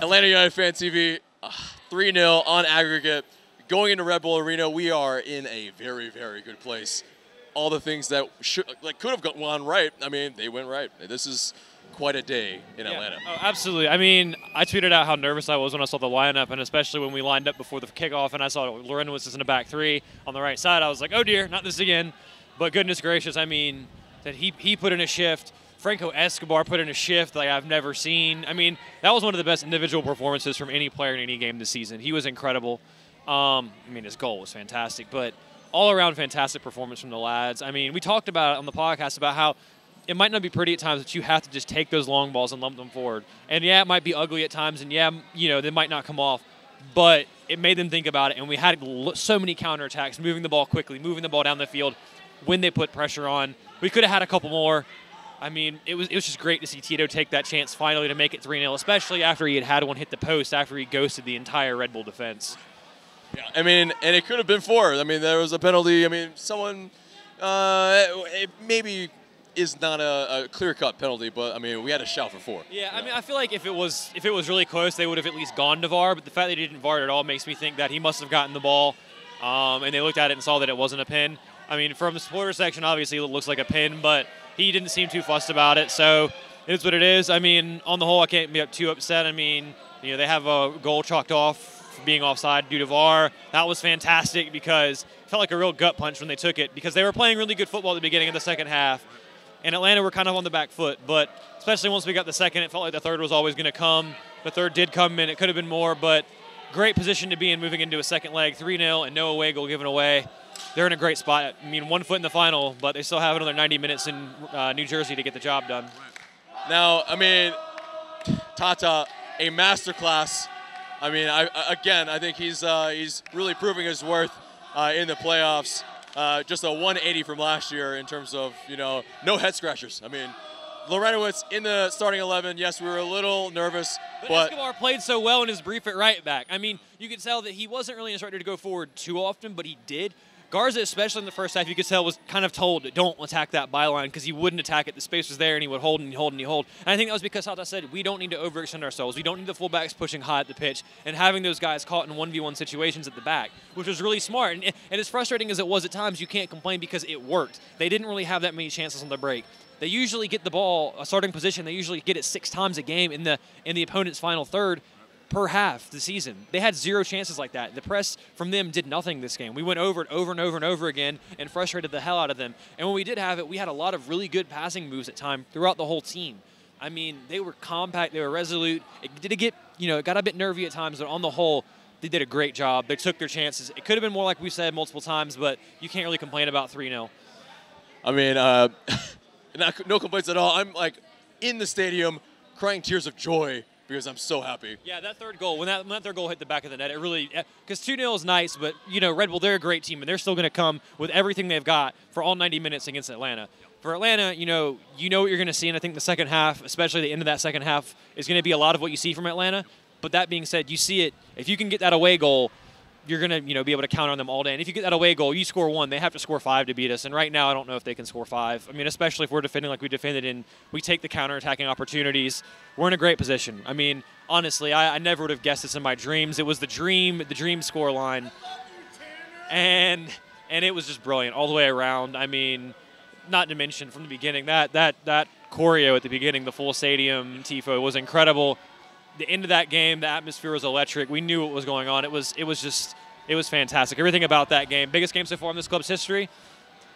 Atlanta United Fan TV, 3-0 on aggregate. Going into Red Bull Arena, we are in a very, very good place. All the things that could have gone right, I mean, they went right. This is quite a day in Atlanta. Oh, absolutely. I mean, I tweeted out how nervous I was when I saw the lineup, and especially when we lined up before the kickoff and I saw Loren was in the back three on the right side. I was like, oh dear, not this again. But goodness gracious, I mean, that he put in a shift. Franco Escobar put in a shift like I've never seen. I mean, that was one of the best individual performances from any player in any game this season. He was incredible. I mean, his goal was fantastic, but all-around fantastic performance from the lads. I mean, we talked about it on the podcast about how it might not be pretty at times, but you have to just take those long balls and lump them forward. And, yeah, it might be ugly at times, and, yeah, you know, they might not come off. But it made them think about it, and we had so many counterattacks, moving the ball quickly, moving the ball down the field when they put pressure on. We could have had a couple more. I mean, it was just great to see Tito take that chance finally to make it 3-0, especially after he had one hit the post, after he ghosted the entire Red Bull defense. Yeah, I mean, and it could have been 4. I mean, there was a penalty. I mean, someone it maybe is not a clear-cut penalty, but I mean, we had a shout for 4. Yeah, I mean, I feel like if it was really close, they would have at least gone to VAR. But the fact that he didn't VAR it at all makes me think that he must have gotten the ball, and they looked at it and saw that it wasn't a pin. I mean, from the supporter section, obviously it looks like a pin, but he didn't seem too fussed about it. So it is what it is. I mean, on the whole, I can't be too upset. I mean, you know, they have a goal chalked off for being offside due to VAR. That was fantastic because it felt like a real gut punch when they took it because they were playing really good football at the beginning of the second half. And Atlanta were kind of on the back foot, but especially once we got the second, it felt like the third was always going to come. The third did come, and it could have been more, but great position to be in moving into a second leg, 3-0, and no away goal given away. They're in a great spot. I mean, 1 foot in the final, but they still have another 90 minutes in New Jersey to get the job done. Now, I mean, Tata, a masterclass. I mean, I think he's really proving his worth in the playoffs. Just a 180 from last year in terms of, you know, no head scratchers. I mean, Lorenowitz in the starting 11. Yes, we were a little nervous, but Escobar played so well in his brief at right back. I mean, you could tell that he wasn't really instructed to go forward too often, but he did. Garza, especially in the first half, you could tell was kind of told, don't attack that byline because he wouldn't attack it. The space was there, and he would hold and hold and hold. And I think that was because Tata said, we don't need to overextend ourselves. We don't need the fullbacks pushing high at the pitch and having those guys caught in 1v1 situations at the back, which was really smart. And as frustrating as it was at times, you can't complain because it worked. They didn't really have that many chances on the break. They usually get the ball, a starting position, they usually get it 6 times a game in the opponent's final third per half the season. They had 0 chances like that. The press from them did nothing this game. We went over it over and over and over again and frustrated the hell out of them. And when we did have it, we had a lot of really good passing moves at time throughout the whole team. I mean, they were compact, they were resolute. It got a bit nervy at times, but on the whole, they did a great job. They took their chances. It could have been more like we said multiple times, but you can't really complain about 3-0. I mean, no complaints at all. I'm like in the stadium crying tears of joy because I'm so happy. Yeah, that third goal, when that third goal hit the back of the net, it really, because 2-0 is nice, but, you know, Red Bull, they're a great team, and they're still going to come with everything they've got for all 90 minutes against Atlanta. For Atlanta, you know what you're going to see, and I think the second half, especially the end of that second half, is going to be a lot of what you see from Atlanta. But that being said, you see it, if you can get that away goal, you're going to be able to count on them all day. And if you get that away goal, you score 1, they have to score 5 to beat us. And right now, I don't know if they can score 5. I mean, especially if we're defending like we defended and we take the counterattacking opportunities, we're in a great position. I mean, honestly, I never would have guessed this in my dreams. It was the dream score line. And it was just brilliant all the way around. I mean, not to mention from the beginning, that choreo at the beginning, the full stadium tifo was incredible. The end of that game, the atmosphere was electric. We knew what was going on. It was fantastic. Everything about that game. Biggest game so far in this club's history.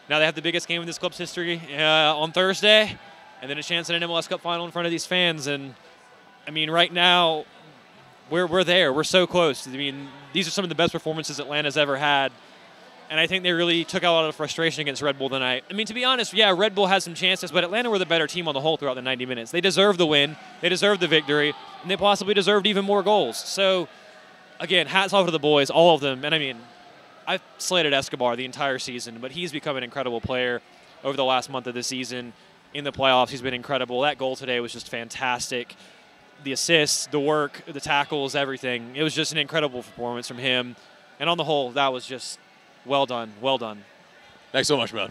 Now they have the biggest game in this club's history on Thursday, and then a chance at an MLS Cup final in front of these fans. And, I mean, right now, we're there. We're so close. I mean, these are some of the best performances Atlanta's ever had. And I think they really took out a lot of the frustration against Red Bull tonight. I mean, to be honest, yeah, Red Bull had some chances, but Atlanta were the better team on the whole throughout the 90 minutes. They deserved the win. They deserved the victory. And they possibly deserved even more goals. So, again, hats off to the boys, all of them. And, I mean, I've slated Escobar the entire season, but he's become an incredible player over the last month of the season. In the playoffs, he's been incredible. That goal today was just fantastic. The assists, the work, the tackles, everything. It was just an incredible performance from him. And on the whole, that was just well done, well done. Thanks so much, man.